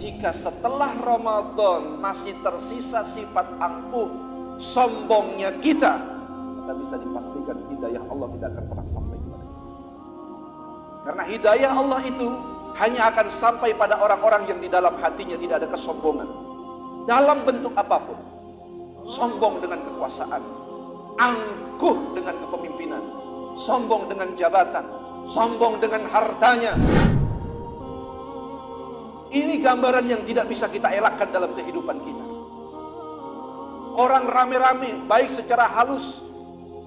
jika setelah Ramadan masih tersisa sifat angkuh, sombongnya kita, maka bisa dipastikan hidayah Allah tidak akan pernah sampai kepada kita. Karena hidayah Allah itu hanya akan sampai pada orang-orang yang di dalam hatinya tidak ada kesombongan. Dalam bentuk apapun. Sombong dengan kekuasaan, angkuh dengan kepemimpinan, sombong dengan jabatan, sombong dengan hartanya. Ini gambaran yang tidak bisa kita elakkan dalam kehidupan kita. Orang rame-rame, baik secara halus,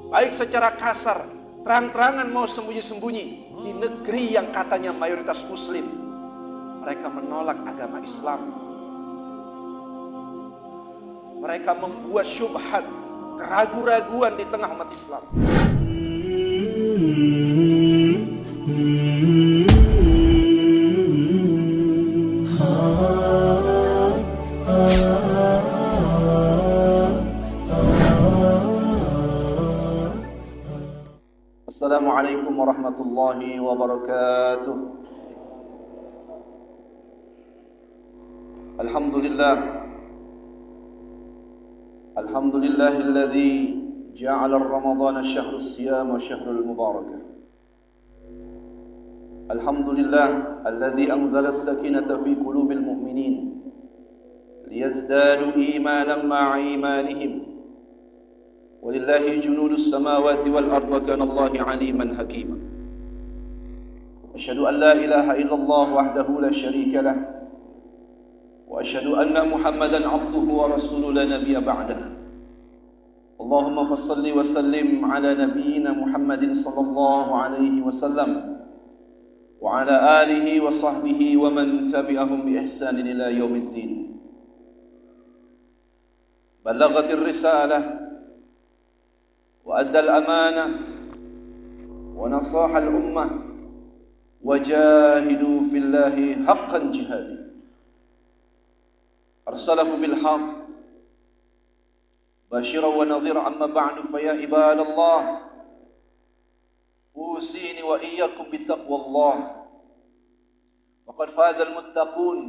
baik secara kasar, terang-terangan mau sembunyi-sembunyi di negeri yang katanya mayoritas muslim. Mereka menolak agama Islam. Mereka membuat syubhat, keraguan-raguan di tengah umat Islam. Assalamualaikum warahmatullahi wabarakatuh. Alhamdulillahilladzi ja'ala Ramadhana syahrul siyam wa syahrul mubarakah. Alhamdulillah alladzi anzala as-sakinata fi qulubil mu'minin liyazdadu imanan ma'a imanihim. Walillahi junudus samawati wal ardi wa kana Allahu 'aliman hakima. Asyhadu an la ilaha illallah wahdahu la syarika lah. Wa asyhadu anna Muhammadan 'abduhu wa rasuluhu la nabiyya ba'dahu. Allahumma fassalli wa sallim ala nabiyyina Muhammadin sallallahu alaihi wasallam wa ala alihi wa sahbihi wa man tabi'ahum bi ihsanin ila yaumiddin. Ballaghatir risalah وأدى الأمانة ونصح الأمة وجاهدوا في الله حقا جهادا أرسله بالحق بشيرا ونذيرا أما بعد فيا عباد الله أوصيني وإياكم بتقوى الله فقد فاز المتقون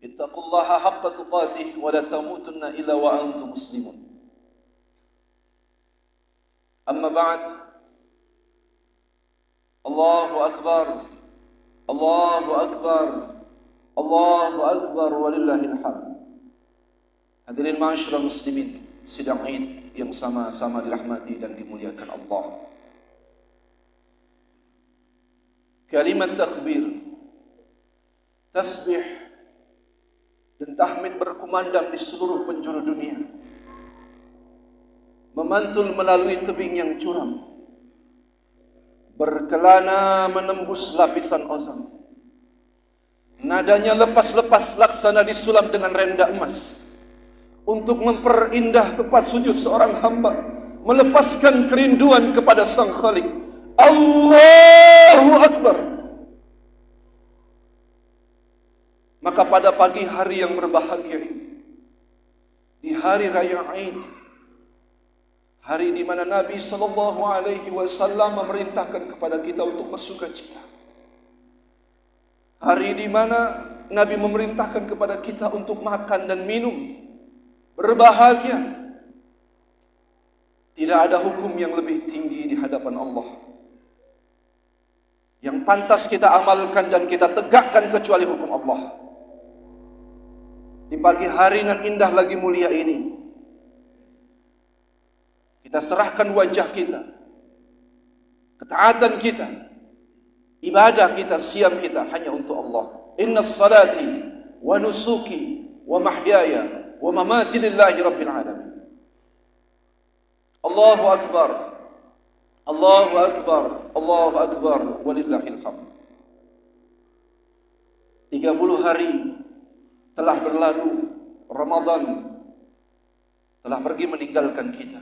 اتقوا الله حق تقاته ولا تموتن إلا وأنتم مسلمون. أما بعد الله أكبر الله أكبر الله أكبر ولله الحمد. Hadirin ma'asyiral muslimin, sidang Id yang sama-sama dirahmati dan dimuliakan Allah. Kalimat takbir, tasbih dan tahmid berkumandang di seluruh penjuru dunia, memantul melalui tebing yang curam, berkelana menembus lapisan ozon. Nadanya lepas-lepas laksana disulam dengan renda emas untuk memperindah tempat sujud seorang hamba, melepaskan kerinduan kepada Sang Khalik. Allahu Akbar. Maka pada pagi hari yang berbahagia ini, di hari raya Id, hari di mana Nabi sallallahu alaihi wasallam memerintahkan kepada kita untuk bersukacita. Hari di mana Nabi memerintahkan kepada kita untuk makan dan minum, berbahagia. Tidak ada hukum yang lebih tinggi di hadapan Allah yang pantas kita amalkan dan kita tegakkan kecuali hukum Allah. Di pagi hari nan indah lagi mulia ini, kita serahkan wajah kita, ketaatan kita, ibadah kita, siam kita hanya untuk Allah. Inna salati wa nusuki wa mahyaya wa mamati lillahi rabbil alamin. Allahu Akbar, Allahu Akbar, Allahu Akbar, walillahil hamd. 30 hari telah berlalu, Ramadan telah pergi meninggalkan kita.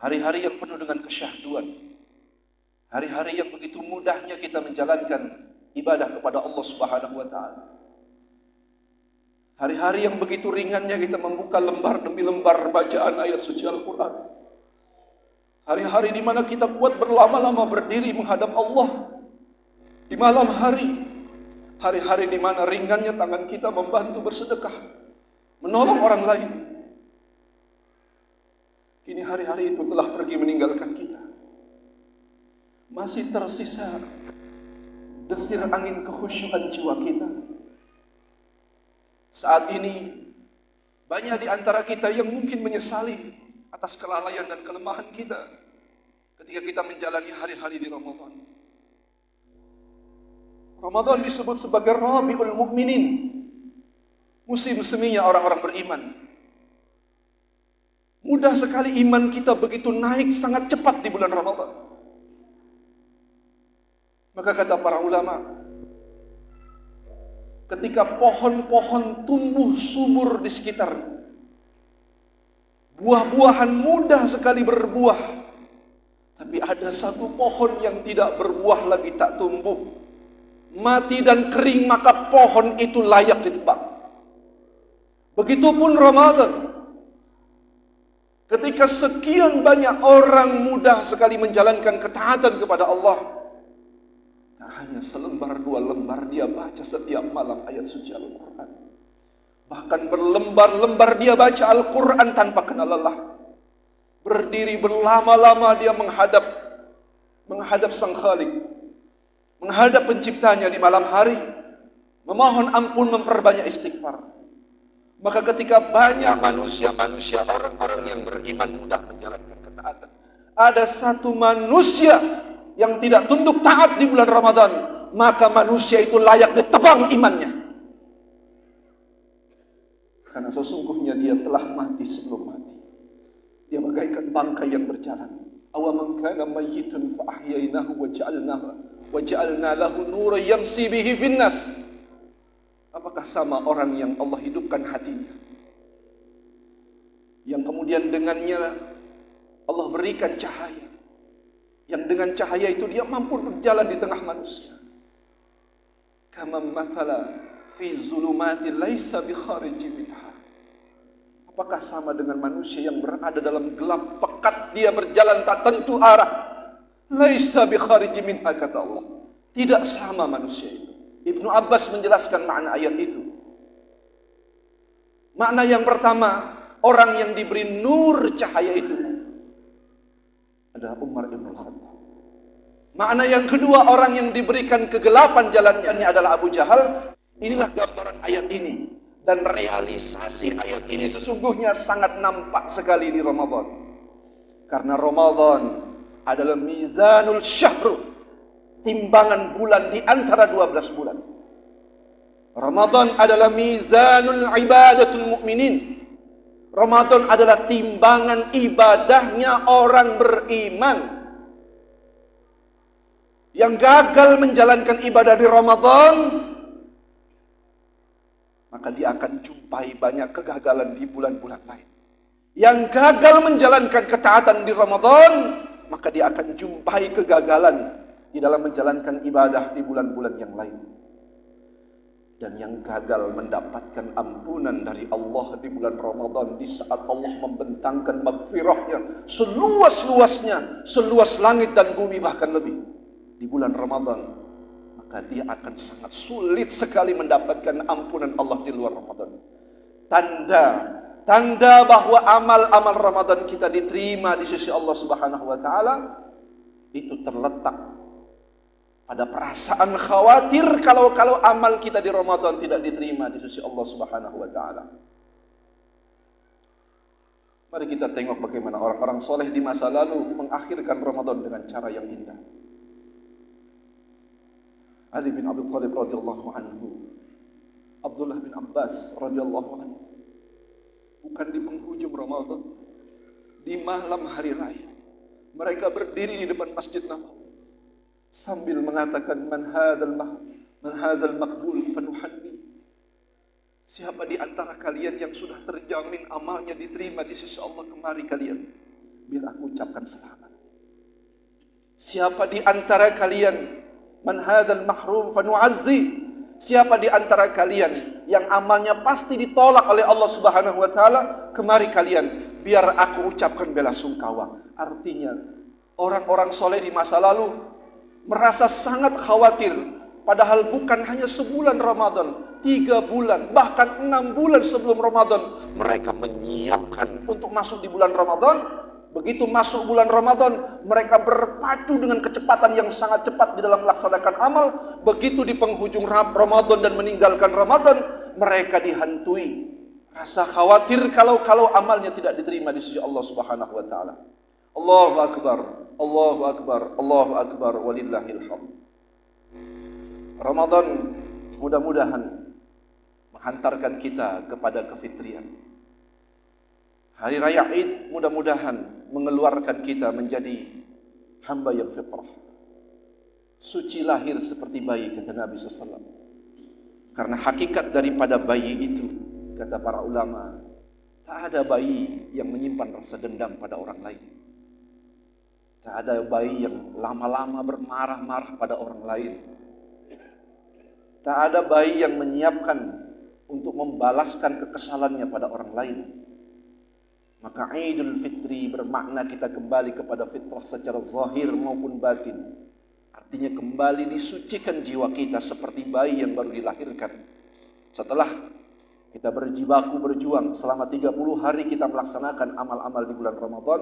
Hari-hari yang penuh dengan kesyahduan, hari-hari yang begitu mudahnya kita menjalankan ibadah kepada Allah Subhanahu wa taala. Hari-hari yang begitu ringannya kita membuka lembar demi lembar bacaan ayat suci Al-Qur'an. Hari-hari di mana kita kuat berlama-lama berdiri menghadap Allah di malam hari, Hari-hari di mana ringannya tangan kita membantu bersedekah, menolong orang lain. Kini hari-hari itu telah pergi meninggalkan kita. Masih tersisa desir angin kekhusyuan jiwa kita. Saat ini banyak di antara kita yang mungkin menyesali atas kelalaian dan kelemahan kita ketika kita menjalani hari-hari di Ramadan. Ramadan disebut sebagai Rabiul Mukminin, musim seminya orang-orang beriman. Mudah sekali iman kita begitu naik sangat cepat di bulan Ramadan. Maka kata para ulama, ketika pohon-pohon tumbuh subur di sekitarnya, buah-buahan mudah sekali berbuah, tapi ada satu pohon yang tidak berbuah lagi, tak tumbuh, mati dan kering, maka pohon itu layak ditebang. Begitupun Ramadan. Ketika sekian banyak orang mudah sekali menjalankan ketaatan kepada Allah, tak hanya selembar dua lembar dia baca setiap malam ayat suci Al-Quran, bahkan berlembar-lembar dia baca Al-Quran tanpa kenal lelah. Berdiri berlama-lama dia menghadap Sang Khalik, menghadap penciptanya di malam hari, memohon ampun, memperbanyak istighfar. Maka ketika banyak manusia, orang-orang yang beriman mudah menjalankan ketaatan, ada satu manusia yang tidak tunduk taat di bulan Ramadan, maka manusia itu layak ditebang imannya. Karena sesungguhnya dia telah mati sebelum mati. Dia bagaikan bangkai yang berjalan. Awaman kana mayyitun fa ahyaynahu wa ja'alna lahu nuran yamsi bihi finnas. Apakah sama orang yang Allah hidupkan hatinya, yang kemudian dengannya Allah berikan cahaya, yang dengan cahaya itu dia mampu berjalan di tengah manusia. Kama mathala fi zulumati laisa bi khariji minha. Apakah sama dengan manusia yang berada dalam gelap pekat, dia berjalan tak tentu arah. Laisa bi khariji minha, kata Allah. Tidak sama manusia itu. Ibnu Abbas menjelaskan makna ayat itu. Makna yang pertama, orang yang diberi nur cahaya itu adalah Umar ibn Khattab. Makna yang kedua, orang yang diberikan kegelapan jalannya adalah Abu Jahal. Inilah gambaran ayat ini. Dan realisasi ayat ini sesungguhnya sangat nampak sekali di Ramadan. Karena Ramadan adalah mizanul syahr, timbangan bulan di antara 12 bulan. Ramadan adalah mizanul ibadatul mukminin. Ramadan adalah timbangan ibadahnya orang beriman. Yang gagal menjalankan ibadah di Ramadan, maka dia akan jumpai banyak kegagalan di bulan-bulan lain. Yang gagal menjalankan ketaatan di Ramadan, maka dia akan jumpai kegagalan di dalam menjalankan ibadah di bulan-bulan yang lain. Dan yang gagal mendapatkan ampunan dari Allah di bulan Ramadan, di saat Allah membentangkan maghfirahnya seluas-luasnya, seluas langit dan bumi bahkan lebih, di bulan Ramadan, maka dia akan sangat sulit sekali mendapatkan ampunan Allah di luar Ramadan. Tanda bahwa amal-amal Ramadan kita diterima di sisi Allah Subhanahu wa taala itu terletak pada perasaan khawatir kalau amal kita di Ramadan tidak diterima di sisi Allah Subhanahu wa taala. Mari kita tengok bagaimana orang-orang soleh di masa lalu mengakhirkan Ramadan dengan cara yang indah. Ali bin Abi Thalib radhiyallahu anhu, Abdullah bin Abbas radhiyallahu anhu, bukan di penghujung Ramadan, di malam hari raya, mereka berdiri di depan Masjid Nabawi sambil mengatakan man hadzal maqbul fanuhanni. Siapa di antara kalian yang sudah terjamin amalnya diterima di sisi Allah, kemari kalian biar aku ucapkan selamat. Siapa di antara kalian man hadzal mahrum fanu'azzi. Siapa di antara kalian yang amalnya pasti ditolak oleh Allah Subhanahu wa taala, kemari kalian biar aku ucapkan bela sungkawa. Artinya orang-orang soleh di masa lalu merasa sangat khawatir Padahal bukan hanya sebulan Ramadan, 3 bulan, bahkan 6 bulan sebelum Ramadan mereka menyiapkan untuk masuk di bulan Ramadan. Begitu masuk bulan Ramadan, mereka berpacu dengan kecepatan yang sangat cepat di dalam melaksanakan amal. Begitu di penghujung Ramadan dan meninggalkan Ramadan, mereka dihantui rasa khawatir kalau amalnya tidak diterima di sisi Allah Subhanahu wa taala. Allahu akbar, Allahu akbar, Allahu akbar, walillahil hamd. Ramadan mudah-mudahan menghantarkan kita kepada kefitrian. Hari Raya Id mudah-mudahan mengeluarkan kita menjadi hamba yang fitrah. Suci lahir seperti bayi, kata Nabi SAW. Karena hakikat daripada bayi itu, kata para ulama, tak ada bayi yang menyimpan rasa dendam pada orang lain. Tak ada bayi yang lama-lama bermarah-marah pada orang lain. Tak ada bayi yang menyiapkan untuk membalaskan kekesalannya pada orang lain. Maka Idul Fitri bermakna kita kembali kepada fitrah secara zahir maupun batin. Artinya kembali disucikan jiwa kita seperti bayi yang baru dilahirkan. Setelah kita berjibaku berjuang selama 30 hari kita melaksanakan amal-amal di bulan Ramadan,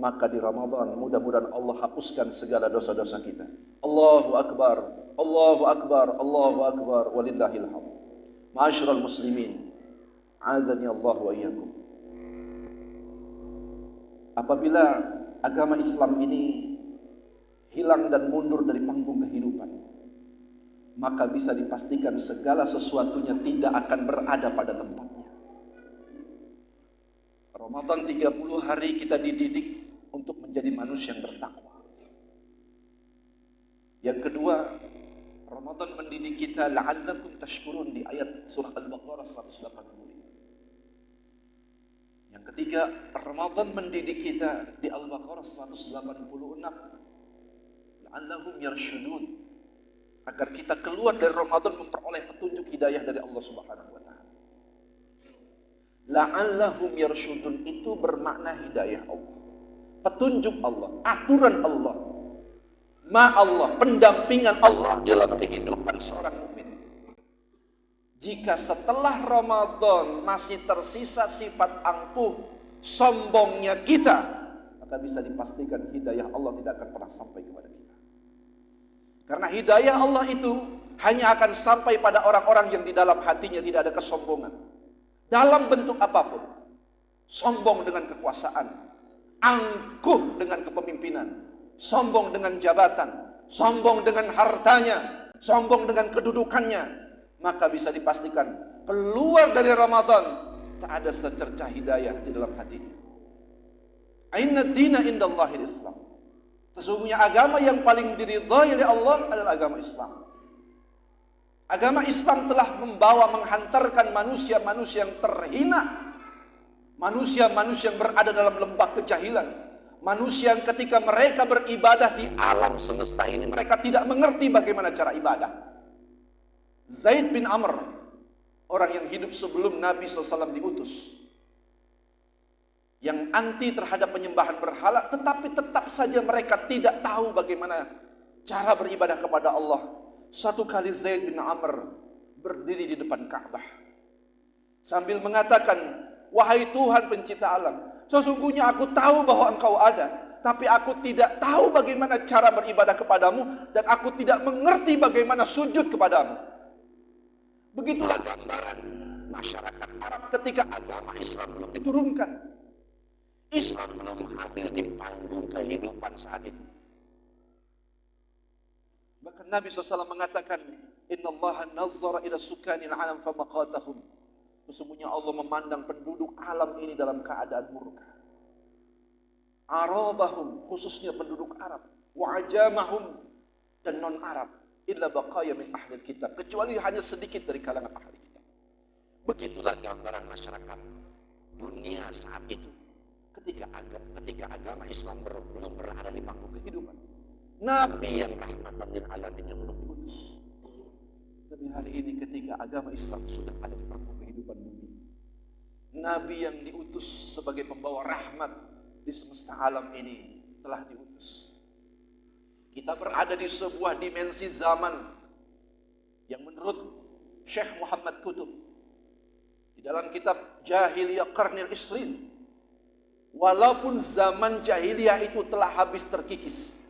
maka di Ramadan mudah-mudahan Allah hapuskan segala dosa-dosa kita. Allahu akbar, Allahu akbar, Allahu akbar, walillahil hamd. Ma'asyiral muslimin, a'adzani Allah wa iyyakum. Apabila agama Islam ini hilang dan mundur dari panggung kehidupan, maka bisa dipastikan segala sesuatunya tidak akan berada pada tempatnya. Ramadan 30 hari kita dididik untuk menjadi manusia yang bertakwa. Yang kedua, Ramadan mendidik kita la'allakum tashkurun di ayat surah Al-Baqarah 185. Yang ketiga, Ramadan mendidik kita di Al-Baqarah 186. La'allahum yarshudun. Agar kita keluar dari Ramadan memperoleh petunjuk hidayah dari Allah Subhanahu wa taala. La'allahum yarshudun itu bermakna hidayah Allah. Petunjuk Allah, aturan Allah. Allah, pendampingan Allah dalam kehidupan seorang mukmin. Jika setelah Ramadan masih tersisa sifat angkuh, sombongnya kita, maka bisa dipastikan hidayah Allah tidak akan pernah sampai kepada kita. Karena hidayah Allah itu hanya akan sampai pada orang-orang yang di dalam hatinya tidak ada kesombongan. Dalam bentuk apapun. Sombong dengan kekuasaan, angkuh dengan kepemimpinan, sombong dengan jabatan, sombong dengan hartanya, sombong dengan kedudukannya, maka bisa dipastikan keluar dari Ramadan tak ada secercah hidayah di dalam hatinya. Inna dina indallahil Islam. Sesungguhnya agama yang paling diridhai oleh Allah adalah agama Islam. Agama Islam telah menghantarkan manusia-manusia yang terhina, manusia-manusia yang berada dalam lembah kejahilan, manusia yang ketika mereka beribadah di alam semesta ini mereka tidak mengerti bagaimana cara ibadah. Zaid bin Amr, orang yang hidup sebelum Nabi SAW diutus, yang anti terhadap penyembahan berhala, tetapi tetap saja mereka tidak tahu bagaimana cara beribadah kepada Allah. Satu kali Zaid bin Amr berdiri di depan Ka'bah sambil mengatakan, wahai Tuhan pencipta alam, sesungguhnya aku tahu bahwa Engkau ada, tapi aku tidak tahu bagaimana cara beribadah kepadamu, dan aku tidak mengerti bagaimana sujud kepadamu. Begitulah gambaran masyarakat Arab ketika agama Islam belum diturunkan. Islam belum hadir di panggung kehidupan saat itu. Bahkan Nabi SAW mengatakan, Innallaha nazzara ila sukanil alam famaqatahum. Sesungguhnya Allah memandang penduduk alam ini dalam keadaan murka. Arabahum, khususnya penduduk Arab, wa ajamahum, dan non-Arab, illa baqaya min ahli kitab, kecuali hanya sedikit dari kalangan ahli kitab. Begitulah gambaran masyarakat dunia saat itu ketika agama Islam belum berada di panggung kehidupan. Nabi yang rahmatan lil alamin yang belum diutus. Tapi hari ini ketika agama Islam sudah ada di panggung kehidupan bumi, Nabi yang diutus sebagai pembawa rahmat di semesta alam ini telah diutus. Kita berada di sebuah dimensi zaman yang menurut Syekh Muhammad Qutb di dalam kitab Jahiliyah Qarnil Isrin, walaupun zaman jahiliyah itu telah habis terkikis,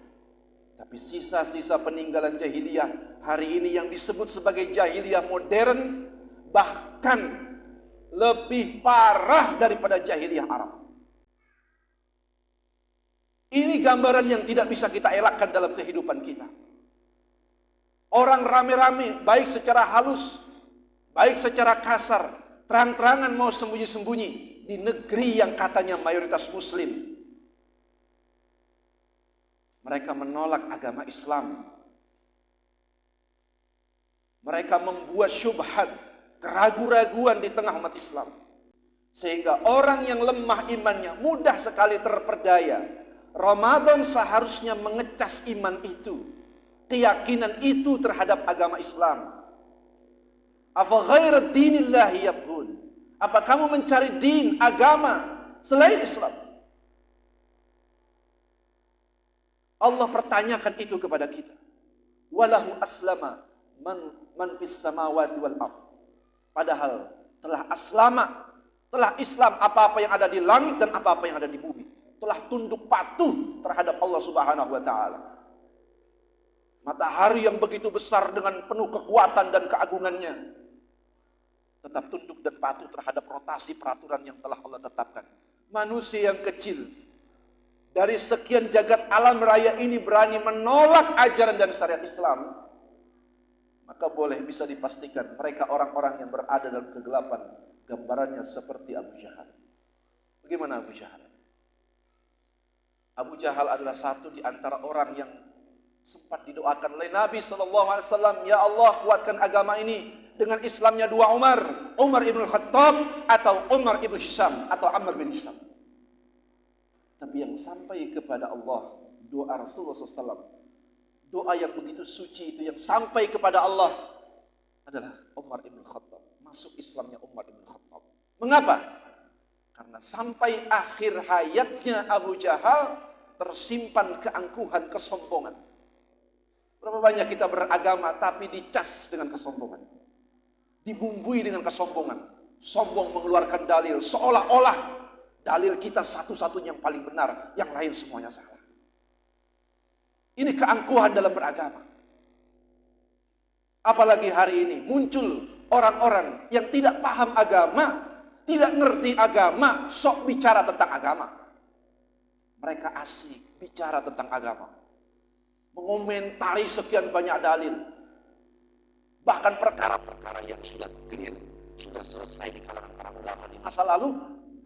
tapi sisa-sisa peninggalan jahiliyah hari ini yang disebut sebagai jahiliyah modern bahkan lebih parah daripada jahiliyah Arab. Ini gambaran yang tidak bisa kita elakkan dalam kehidupan kita. Orang rame-rame, baik secara halus, baik secara kasar, terang-terangan mau sembunyi-sembunyi di negeri yang katanya mayoritas muslim. Mereka menolak agama Islam. Mereka membuat syubhat, keraguan-raguan di tengah umat Islam. Sehingga orang yang lemah imannya mudah sekali terperdaya. Ramadan seharusnya mengecas iman itu, keyakinan itu terhadap agama Islam. Afa ghairat dinillahi yabghun? Apa kamu mencari din, agama selain Islam? Allah pertanyakan itu kepada kita. Walahu aslama man fis samawati wal ard. Padahal telah Islam apa-apa yang ada di langit dan apa-apa yang ada di bumi. Telah tunduk patuh terhadap Allah Subhanahu wa taala. Matahari yang begitu besar dengan penuh kekuatan dan keagungannya tetap tunduk dan patuh terhadap rotasi peraturan yang telah Allah tetapkan. Manusia yang kecil dari sekian jagat alam raya ini berani menolak ajaran dan syariat Islam, maka boleh bisa dipastikan mereka orang-orang yang berada dalam kegelapan. Gambarannya seperti Abu Jahal. Bagaimana Abu Jahal? Abu Jahal adalah satu di antara orang yang sempat didoakan oleh Nabi SAW. Ya Allah, kuatkan agama ini dengan Islamnya dua Umar. Umar ibn Khattab atau Umar ibn Hisham atau Ammar bin Hisham. Tapi yang sampai kepada Allah, doa Rasulullah SAW, doa yang begitu suci itu yang sampai kepada Allah adalah Umar ibn Khattab. Masuk Islamnya Umar ibn Khattab. Mengapa? Karena sampai akhir hayatnya Abu Jahal tersimpan keangkuhan, kesombongan. Berapa banyak kita beragama tapi dicas dengan kesombongan, dibumbui dengan kesombongan, sombong mengeluarkan dalil seolah-olah dalil kita satu-satunya yang paling benar, yang lain semuanya salah. Ini keangkuhan dalam beragama. Apalagi hari ini muncul orang-orang yang tidak paham agama, tidak ngerti agama, sok bicara tentang agama. Mereka asik bicara tentang agama, mengomentari sekian banyak dalil, bahkan perkara-perkara yang sudah clear, sudah selesai di kalangan para ulama di masa lalu,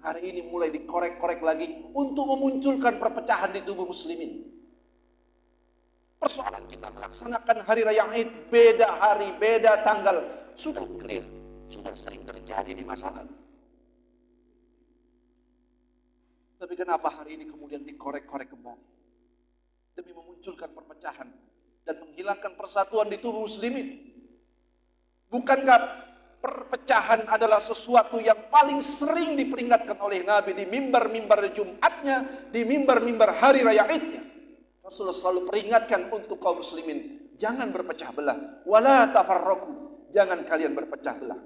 hari ini mulai dikorek-korek lagi untuk memunculkan perpecahan di tubuh muslimin. Persoalan kita melaksanakan hari raya Id, beda hari, beda tanggal, sudah clear, sudah sering terjadi di masa lalu. Tapi kenapa hari ini kemudian dikorek-korek kembali? Demi memunculkan perpecahan dan menghilangkan persatuan di tubuh muslimin. Bukankah perpecahan adalah sesuatu yang paling sering diperingatkan oleh Nabi di mimbar-mimbar Jumatnya, di mimbar-mimbar hari raya Idnya? Rasulullah selalu peringatkan untuk kaum muslimin, jangan berpecah belah. Wala tafarraqu, jangan kalian berpecah belah.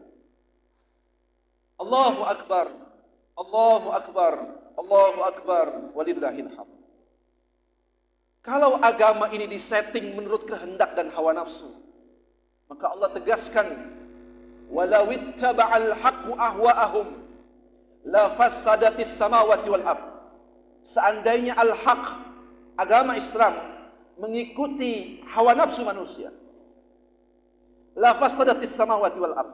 Allahu Akbar, Allahu Akbar, Allahu Akbar, walillahil hamd. Kalau agama ini disetting menurut kehendak dan hawa nafsu, maka Allah tegaskan, walau ittaba'al haqqu ahwa'ahum la fassadatis samawati wal ard. Seandainya al-haq, agama Islam, mengikuti hawa nafsu manusia, la fassadatis samawati wal ard,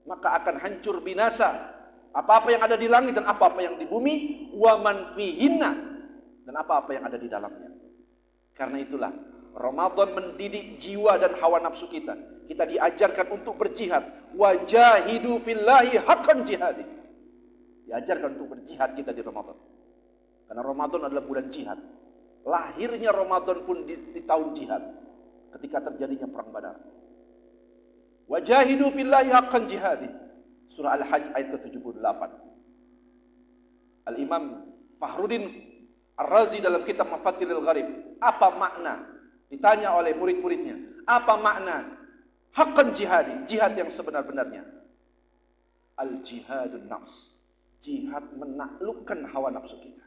maka akan hancur binasa apa-apa yang ada di langit dan apa-apa yang di bumi, wa man fihinna, dan apa-apa yang ada di dalamnya. Karena itulah Ramadan mendidik jiwa dan hawa nafsu kita. Kita diajarkan untuk berjihad. Wajahidu fillahi haqqan jihadi. Diajarkan untuk berjihad kita di Ramadan. Karena Ramadan adalah bulan jihad. Lahirnya Ramadan pun di tahun jihad, ketika terjadinya perang Badar. Wajahidu fillahi haqqan jihadi. Surah Al-Hajj ayat ke-78. Al-Imam Fakhruddin Ar-Razi dalam kitab Mafathiril Gharib, apa makna? Ditanya oleh murid-muridnya, apa makna Haqqan jihadi, jihad yang sebenar-benarnya. Al-jihadun nafs, jihad menaklukkan hawa nafsu kita.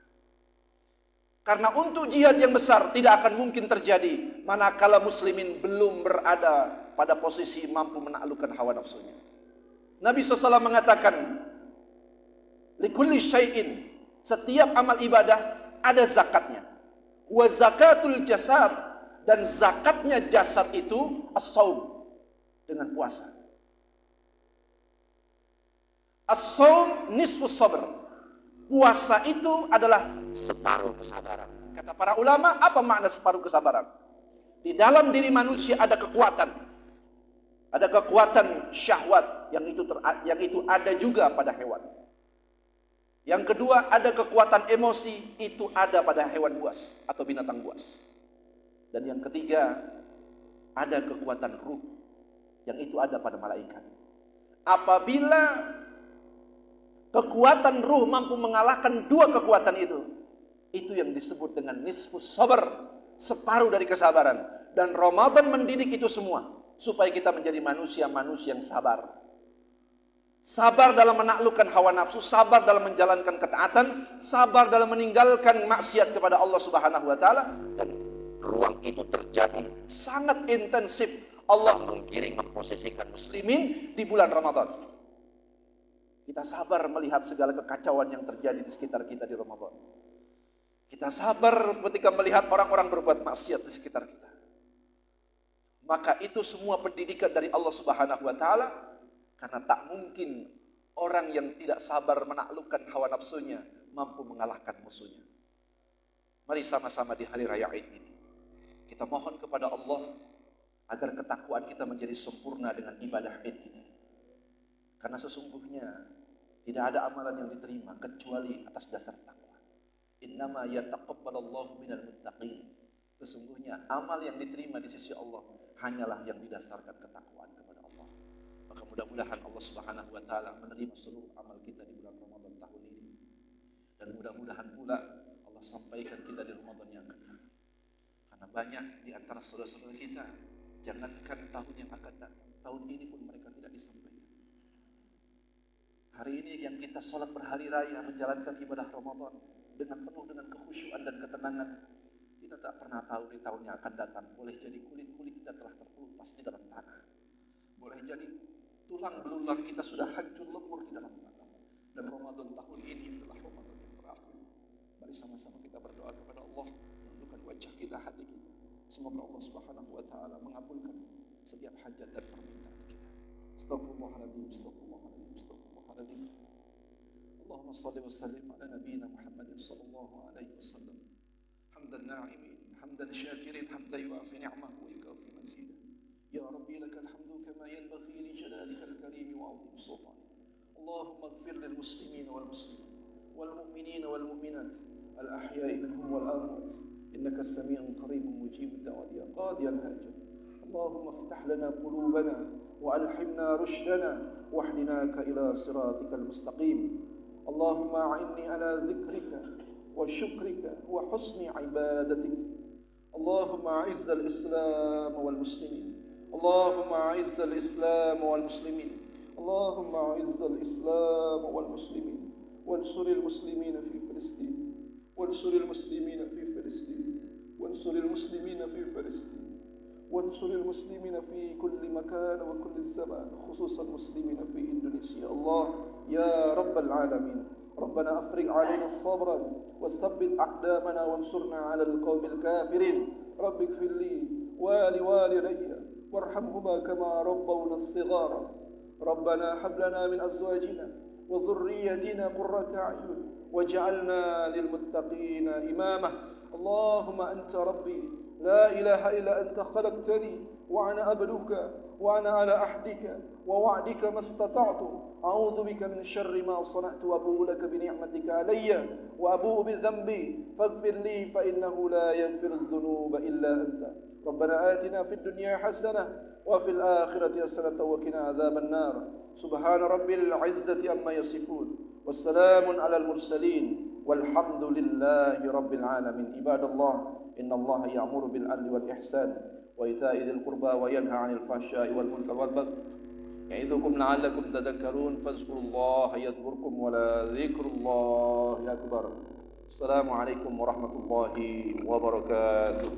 Karena untuk jihad yang besar tidak akan mungkin terjadi manakala muslimin belum berada pada posisi mampu menaklukkan hawa nafsunya. Nabi SAW mengatakan, likulli syai'in, setiap amal ibadah ada zakatnya. Wa zakatul jasad, dan zakatnya jasad itu as-saum, dengan puasa. As-saum nisfus sabr. Puasa itu adalah separuh kesabaran. Kata para ulama, apa makna separuh kesabaran? Di dalam diri manusia ada kekuatan. Ada kekuatan syahwat yang itu ada juga pada hewan. Yang kedua, ada kekuatan emosi, itu ada pada hewan buas atau binatang buas. Dan yang ketiga, ada kekuatan ruh yang itu ada pada malaikat. Apabila kekuatan ruh mampu mengalahkan dua kekuatan itu yang disebut dengan nisfus sabr, separuh dari kesabaran. Dan Ramadan mendidik itu semua, supaya kita menjadi manusia-manusia yang sabar. Sabar dalam menaklukkan hawa nafsu, sabar dalam menjalankan ketaatan, sabar dalam meninggalkan maksiat kepada Allah Subhanahu wa taala. Dan ruang itu terjadi sangat intensif. Allah menggiring, memposisikan muslimin di bulan Ramadan. Kita sabar melihat segala kekacauan yang terjadi di sekitar kita di Ramadan. Kita sabar ketika melihat orang-orang berbuat maksiat di sekitar kita. Maka itu semua pendidikan dari Allah Subhanahu wa taala, karena tak mungkin orang yang tidak sabar menaklukkan hawa nafsunya mampu mengalahkan musuhnya. Mari sama-sama di hari raya Id ini kita mohon kepada Allah agar ketakwaan kita menjadi sempurna dengan ibadah Id ini. Karena sesungguhnya tidak ada amalan yang diterima kecuali atas dasar takwa. Innama yataqabbalallahu minal muttaqin. Sesungguhnya amal yang diterima di sisi Allah hanyalah yang didasarkan ketakwaan kepada Allah. Maka mudah-mudahan Allah Subhanahu wa taala menerima seluruh amal kita di bulan Ramadan tahun ini. Dan mudah-mudahan pula Allah sampaikan kita di Ramadan yang akan datang. Karena banyak di antara saudara-saudara kita, jangankan tahun yang akan datang, tahun ini pun mereka tidak disampaikan. Hari ini yang kita sholat berhari raya, menjalankan ibadah Ramadan dengan penuh dengan kekhusyuan dan ketenangan, kita tak pernah tahu di tahun yang akan datang. Boleh jadi kulit-kulit kita telah terkelupas di dalam tanah. Boleh jadi tulang belulang kita sudah hancur lebur di dalam tanah. Dan Ramadan tahun ini adalah Ramadan yang terakhir. Mari sama-sama kita berdoa kepada Allah, menundukkan wajah kita, hati kita. Semoga Allah Subhanahu wa taala mengabulkan setiap hajat dan permintaan kita. Astagfirullahaladzim, astagfirullahaladzim, astagfirullahaladzim. Allahumma salli wa sallim ala nabiyyina Muhammadin sallallahu alaihi wasallam. Hamdan na'imin, hamdan syakirin, hamdan yu'afi ni'amahu wa yukafi mazidah. Ya Rabbi lakal hamdu kama yanbaghi li jalalikal karim wa 'azim sultanik. Allahumma ighfir lil muslimin wal muslimat wal mu'minin wal mu'minat al ahya'i minhum wal amwat. Innaka as-sami'un qaribun mujibud da'wat ya qadiyal hajat. Allahumma iftah lana qulubana wa alhimna rushdana wahdinaka ila siratikal mustaqim. Allahumma a'inni ala dhikrika wa syukrika wa husni ibadatik. Allahumma a'izzal islam wal muslimin. Allahumma a'izzal islam wal muslimin. Allahumma a'izzal islam wal muslimin. Wansuril muslimina fi Filistin. Wansuril muslimina fi Filistin. Wansuril muslimina fi Filistin. وانصر المسلمين في كل مكان وكل الزمان خصوصا المسلمين في إندونيسيا. الله يا رب العالمين ربنا أفرغ علينا الصبر وثبت أقدامنا وانصرنا على القوم الكافرين. رب اغفر لي ولوالدي وارحمهما كما ربونا الصغار. ربنا هب لنا من أزواجنا وذريتنا قرة أعين واجعلنا للمتقين إماما. اللهم أنت ربي لا إله إلا أنت خلقتني وأنا عبدك وأنا على عهدك ووعدك ما استطعت. أعوذ بك من شر ما صنعت وأبوء لك بنعمتك علي وأبوء بذنبي فاغفر لي فإنه لا يغفر الذنوب إلا أنت. ربنا آتنا في الدنيا حسنة وفي الآخرة حسنة وقنا عذاب النار. سبحان رب العزة عما يصفون والسلام على المرسلين والحمد لله رب العالمين. عباد الله إن الله يأمر بالعدل والإحسان وإيتاء ذي القربى وينهى عن الفحشاء والمنكر والبغي يعظكم لعلكم تذكرون فاذكروا الله يذكركم ولذكر الله أكبر. السلام عليكم ورحمة الله وبركاته.